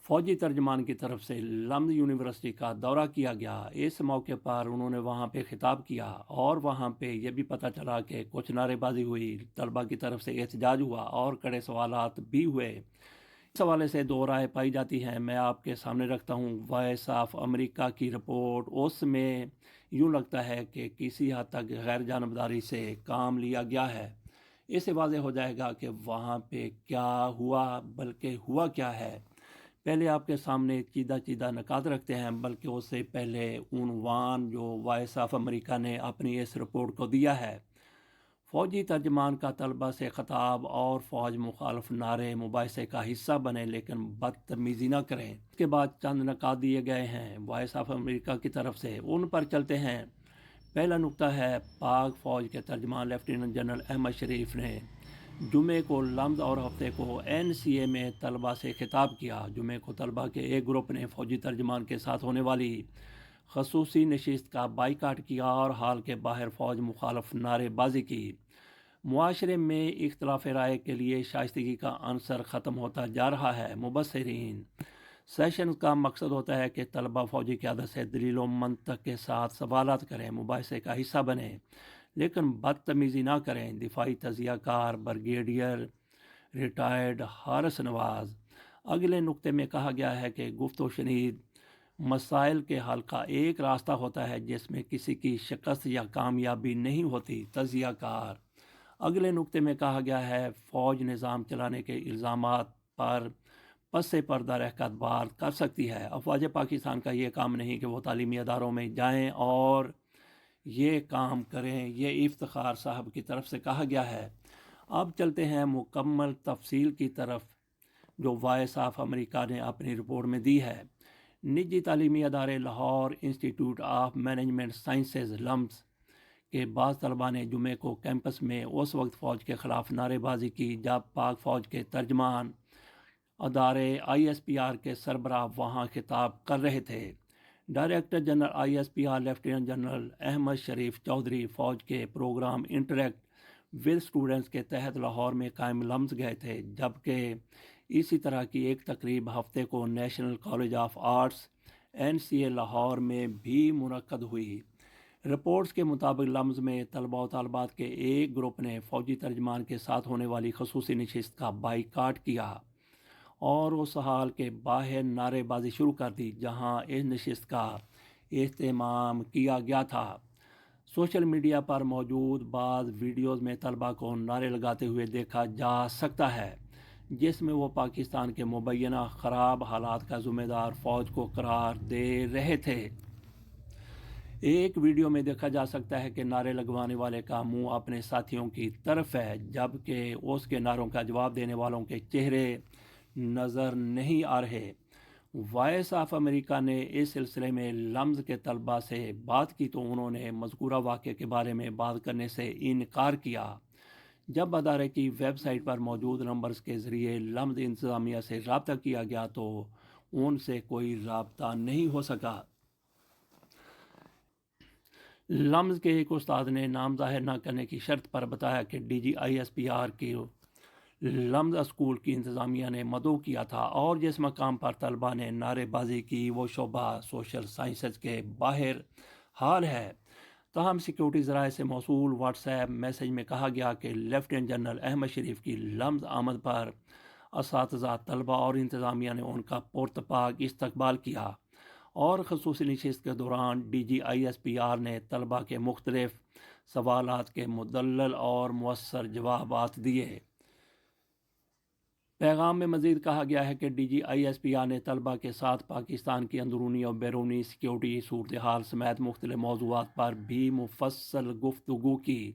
فوجی ترجمان کی طرف سے لمز یونیورسٹی کا دورہ کیا گیا۔ اس موقع پر انہوں نے وہاں پہ خطاب کیا اور وہاں پہ یہ بھی پتہ چلا کہ کچھ نعرے بازی ہوئی، طلباء کی طرف سے احتجاج ہوا اور کڑے سوالات بھی ہوئے۔ اس حوالے سے دو رائے پائی جاتی ہیں، میں آپ کے سامنے رکھتا ہوں۔ وائس آف امریکہ کی رپورٹ، اس میں یوں لگتا ہے کہ کسی حد تک غیر جانبداری سے کام لیا گیا ہے۔ اس سے واضح ہو جائے گا کہ وہاں پہ کیا ہوا، بلکہ ہوا کیا ہے۔ پہلے آپ کے سامنے چیدہ نکات رکھتے ہیں، بلکہ اس سے پہلے عنوان جو وائس آف امریکہ نے اپنی اس رپورٹ کو دیا ہے: فوجی ترجمان کا طلبہ سے خطاب اور فوج مخالف نعرے مباحثے کا حصہ بنے لیکن بدتمیزی نہ کریں۔ اس کے بعد چند نکات دیے گئے ہیں وائس آف امریکہ کی طرف سے، ان پر چلتے ہیں۔ پہلا نکتہ ہے، پاک فوج کے ترجمان لیفٹیننٹ جنرل احمد شریف نے جمعے کو لمز اور ہفتے کو NCA میں طلبہ سے خطاب کیا۔ جمعے کو طلبہ کے ایک گروپ نے فوجی ترجمان کے ساتھ ہونے والی خصوصی نشست کا بائیکاٹ کیا اور ہال کے باہر فوج مخالف نعرے بازی کی۔ معاشرے میں اختلاف رائے کے لیے شائستگی کا عنصر ختم ہوتا جا رہا ہے۔ مبصرین، سیشن کا مقصد ہوتا ہے کہ طلبہ فوجی قیادت سے دلیل و منطق کے ساتھ سوالات کریں، مباحثے کا حصہ بنیں لیکن بدتمیزی نہ کریں۔ دفاعی تجزیہ کار بریگیڈیئر ریٹائرڈ حارث نواز۔ اگلے نکتے میں کہا گیا ہے کہ گفت و شنید مسائل کے حل کا ایک راستہ ہوتا ہے جس میں کسی کی شکست یا کامیابی نہیں ہوتی۔ تجزیہ کار۔ اگلے نکتے میں کہا گیا ہے، فوج نظام چلانے کے الزامات پر پس پردہ رہ کر بات کر سکتی ہے۔ افواج پاکستان کا یہ کام نہیں کہ وہ تعلیمی اداروں میں جائیں اور یہ کام کریں، یہ افتخار صاحب کی طرف سے کہا گیا ہے۔ اب چلتے ہیں مکمل تفصیل کی طرف جو وائس آف امریکہ نے اپنی رپورٹ میں دی ہے۔ نجی تعلیمی ادارے Lahore institute of management sciences LUMS کے بعض طلباء نے جمعے کو کیمپس میں اس وقت فوج کے خلاف نعرے بازی کی جب پاک فوج کے ترجمان ادارے ISPR کے سربراہ وہاں خطاب کر رہے تھے۔ Director general ISPR lieutenant general Ahmed Sharif Chaudhry فوج کے پروگرام انٹریکٹ ود اسٹوڈنٹس کے تحت لاہور میں قائم لمز گئے تھے، جبکہ اسی طرح کی ایک تقریب ہفتے کو national college of arts NCA Lahore میں بھی منعقد ہوئی۔ رپورٹس کے مطابق لمز میں طلباء و طالبات کے ایک گروپ نے فوجی ترجمان کے ساتھ ہونے والی خصوصی نشست کا بائیکاٹ کیا اور اس حال کے باہر نعرے بازی شروع کر دی جہاں اس نشست کا اہتمام کیا گیا تھا۔ سوشل میڈیا پر موجود بعض ویڈیوز میں طلباء کو نعرے لگاتے ہوئے دیکھا جا سکتا ہے جس میں وہ پاکستان کے مبینہ خراب حالات کا ذمہ دار فوج کو قرار دے رہے تھے۔ ایک ویڈیو میں دیکھا جا سکتا ہے کہ نعرے لگوانے والے کا منہ اپنے ساتھیوں کی طرف ہے جبکہ اس کے نعروں کا جواب دینے والوں کے چہرے نظر نہیں آ رہے۔ وائس آف امریکہ نے اس سلسلے میں لمز کے طلباء سے بات کی تو انہوں نے مذکورہ واقعے کے بارے میں بات کرنے سے انکار کیا۔ جب ادارے کی ویب سائٹ پر موجود نمبرز کے ذریعے لمز انتظامیہ سے رابطہ کیا گیا تو ان سے کوئی رابطہ نہیں ہو سکا۔ لمز کے ایک استاد نے نام ظاہر نہ کرنے کی شرط پر بتایا کہ DG ISPR کی لمز اسکول کی انتظامیہ نے مدعو کیا تھا اور جس مقام پر طلباء نے نعرے بازی کی وہ شعبہ سوشل سائنسز کے باہر حال ہے۔ تاہم سیکیورٹی ذرائع سے موصول واٹس ایپ میسج میں کہا گیا کہ لیفٹیننٹ جنرل احمد شریف کی لمز آمد پر اساتذہ، طلباء اور انتظامیہ نے ان کا پرتپاک استقبال کیا اور خصوصی نشست کے دوران DG ISPR نے طلباء کے مختلف سوالات کے مدلل اور مؤثر جوابات دیے۔ پیغام میں مزید کہا گیا ہے کہ DG ISPR نے طلباء کے ساتھ پاکستان کی اندرونی اور بیرونی سیکیورٹی صورتحال سمیت مختلف موضوعات پر بھی مفصل گفتگو کی۔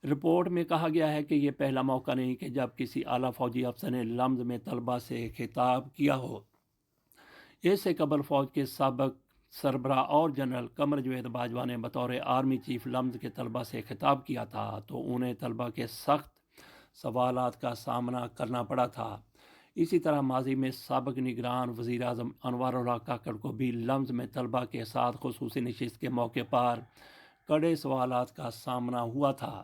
رپورٹ میں کہا گیا ہے کہ یہ پہلا موقع نہیں کہ جب کسی اعلیٰ فوجی افسر نے لمز میں طلباء سے خطاب کیا ہو۔ اس سے قبل فوج کے سابق سربراہ اور جنرل قمر جاوید باجوہ نے بطور آرمی چیف لمز کے طلباء سے خطاب کیا تھا تو انہیں طلباء کے سخت سوالات کا سامنا کرنا پڑا تھا۔ اسی طرح ماضی میں سابق نگران وزیر اعظم انوار اللہ کاکڑ کو بھی لمز میں طلباء کے ساتھ خصوصی نشست کے موقع پر کڑے سوالات کا سامنا ہوا تھا۔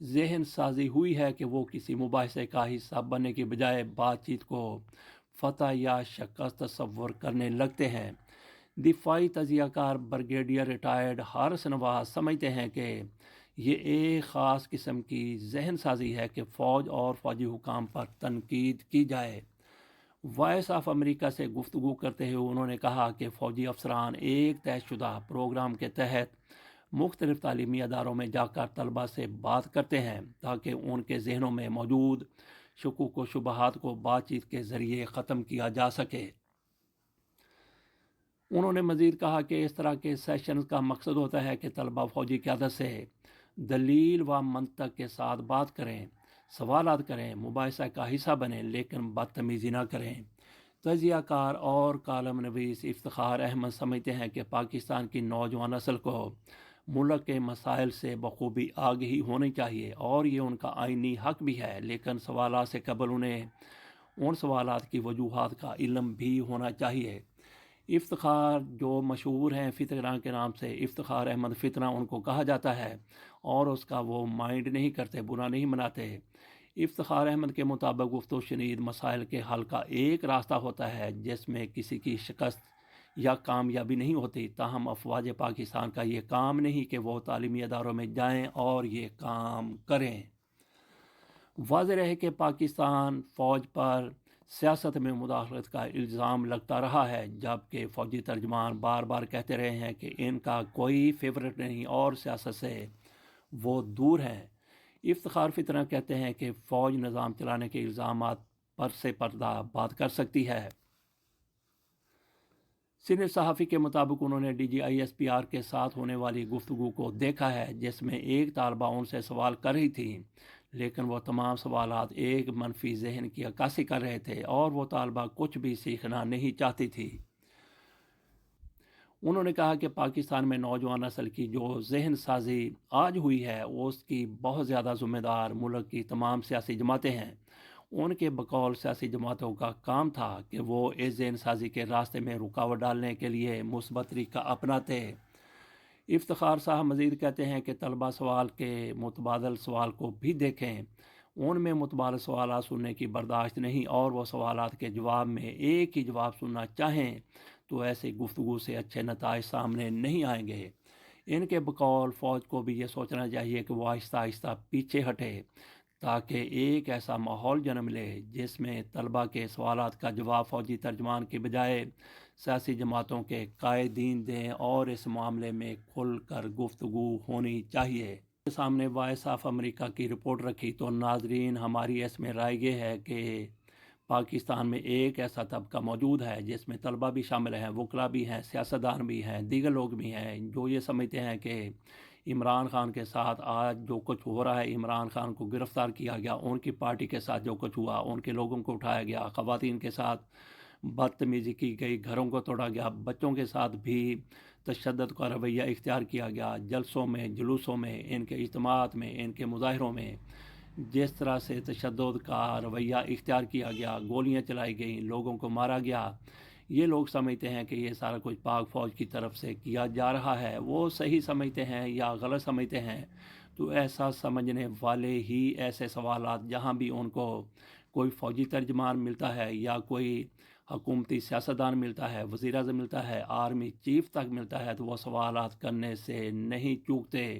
ذہن سازی ہوئی ہے کہ وہ کسی مباحثے کا حصہ بننے کی بجائے بات چیت کو فتح یا شکست تصور کرنے لگتے ہیں۔ دفاعی تجزیہ کار بریگیڈیئر ریٹائرڈ ہارس نواز سمجھتے ہیں کہ یہ ایک خاص قسم کی ذہن سازی ہے کہ فوج اور فوجی حکام پر تنقید کی جائے۔ وائس آف امریکہ سے گفتگو کرتے ہوئے انہوں نے کہا کہ فوجی افسران ایک طے شدہ پروگرام کے تحت مختلف تعلیمی اداروں میں جا کر طلباء سے بات کرتے ہیں تاکہ ان کے ذہنوں میں موجود شکوک و شبہات کو بات چیت کے ذریعے ختم کیا جا سکے۔ انہوں نے مزید کہا کہ اس طرح کے سیشنز کا مقصد ہوتا ہے کہ طلباء فوجی قیادت سے دلیل و منطق کے ساتھ بات کریں، سوالات کریں، مباحثہ کا حصہ بنیں، لیکن بدتمیزی نہ کریں۔ تجزیہ کار اور کالم نویس افتخار احمد سمجھتے ہیں کہ پاکستان کی نوجوان نسل کو ملک کے مسائل سے بخوبی آگہی ہونی چاہیے اور یہ ان کا آئینی حق بھی ہے، لیکن سوالات سے قبل انہیں ان سوالات کی وجوہات کا علم بھی ہونا چاہیے۔ افتخار جو مشہور ہیں فتنہ کے نام سے، افتخار احمد فتنہ ان کو کہا جاتا ہے اور اس کا وہ مائنڈ نہیں کرتے، برا نہیں مناتے۔ افتخار احمد کے مطابق گفت و شنید مسائل کے حل کا ایک راستہ ہوتا ہے جس میں کسی کی شکست یا کامیابی نہیں ہوتی، تاہم افواج پاکستان کا یہ کام نہیں کہ وہ تعلیمی اداروں میں جائیں اور یہ کام کریں۔ واضح رہے کہ پاکستان فوج پر سیاست میں مداخلت کا الزام لگتا رہا ہے، جبکہ فوجی ترجمان بار بار کہتے رہے ہیں کہ ان کا کوئی فیورٹ نہیں اور سیاست سے وہ دور ہیں۔ افتخار فتنہ کہتے ہیں کہ فوج نظام چلانے کے الزامات پر سے پردہ بات کر سکتی ہے۔ سینئر صحافی کے مطابق انہوں نے DGISPR کے ساتھ ہونے والی گفتگو کو دیکھا ہے جس میں ایک طالبہ ان سے سوال کر رہی تھی، لیکن وہ تمام سوالات ایک منفی ذہن کی عکاسی کر رہے تھے اور وہ طالبہ کچھ بھی سیکھنا نہیں چاہتی تھی۔ انہوں نے کہا کہ پاکستان میں نوجوان نسل کی جو ذہن سازی آج ہوئی ہے اس کی بہت زیادہ ذمہ دار ملک کی تمام سیاسی جماعتیں ہیں۔ ان کے بقول سیاسی جماعتوں کا کام تھا کہ وہ اس ذہن سازی کے راستے میں رکاوٹ ڈالنے کے لیے مثبت طریقہ اپناتے۔ افتخار صاحب مزید کہتے ہیں کہ طلبہ سوال کے متبادل سوال کو بھی دیکھیں، ان میں متبادل سوالات سننے کی برداشت نہیں اور وہ سوالات کے جواب میں ایک ہی جواب سننا چاہیں تو ایسی گفتگو سے اچھے نتائج سامنے نہیں آئیں گے۔ ان کے بقول فوج کو بھی یہ سوچنا چاہیے کہ وہ آہستہ آہستہ پیچھے ہٹے تاکہ ایک ایسا ماحول جنم لے جس میں طلباء کے سوالات کا جواب فوجی ترجمان کی بجائے سیاسی جماعتوں کے قائدین دیں اور اس معاملے میں کھل کر گفتگو ہونی چاہیے۔ سامنے وائس آف امریکہ کی رپورٹ رکھی تو ناظرین ہماری اس میں رائے یہ ہے کہ پاکستان میں ایک ایسا طبقہ موجود ہے جس میں طلبہ بھی شامل ہیں، وکلاء بھی ہیں، سیاستدان بھی ہیں، دیگر لوگ بھی ہیں جو یہ سمجھتے ہیں کہ عمران خان کے ساتھ آج جو کچھ ہو رہا ہے، عمران خان کو گرفتار کیا گیا، ان کی پارٹی کے ساتھ جو کچھ ہوا، ان کے لوگوں کو اٹھایا گیا، خواتین کے ساتھ بدتمیزی کی گئی، گھروں کو توڑا گیا، بچوں کے ساتھ بھی تشدد کا رویہ اختیار کیا گیا، جلسوں میں، جلوسوں میں، ان کے اجتماعات میں، ان کے مظاہروں میں جس طرح سے تشدد کا رویہ اختیار کیا گیا، گولیاں چلائی گئیں، لوگوں کو مارا گیا، یہ لوگ سمجھتے ہیں کہ یہ سارا کچھ پاک فوج کی طرف سے کیا جا رہا ہے۔ وہ صحیح سمجھتے ہیں یا غلط سمجھتے ہیں تو ایسا سمجھنے والے ہی ایسے سوالات جہاں بھی ان کو کوئی فوجی ترجمان ملتا ہے یا کوئی حکومتی سیاستدان ملتا ہے، وزیر اعظم ملتا ہے، آرمی چیف تک ملتا ہے تو وہ سوالات کرنے سے نہیں چوکتے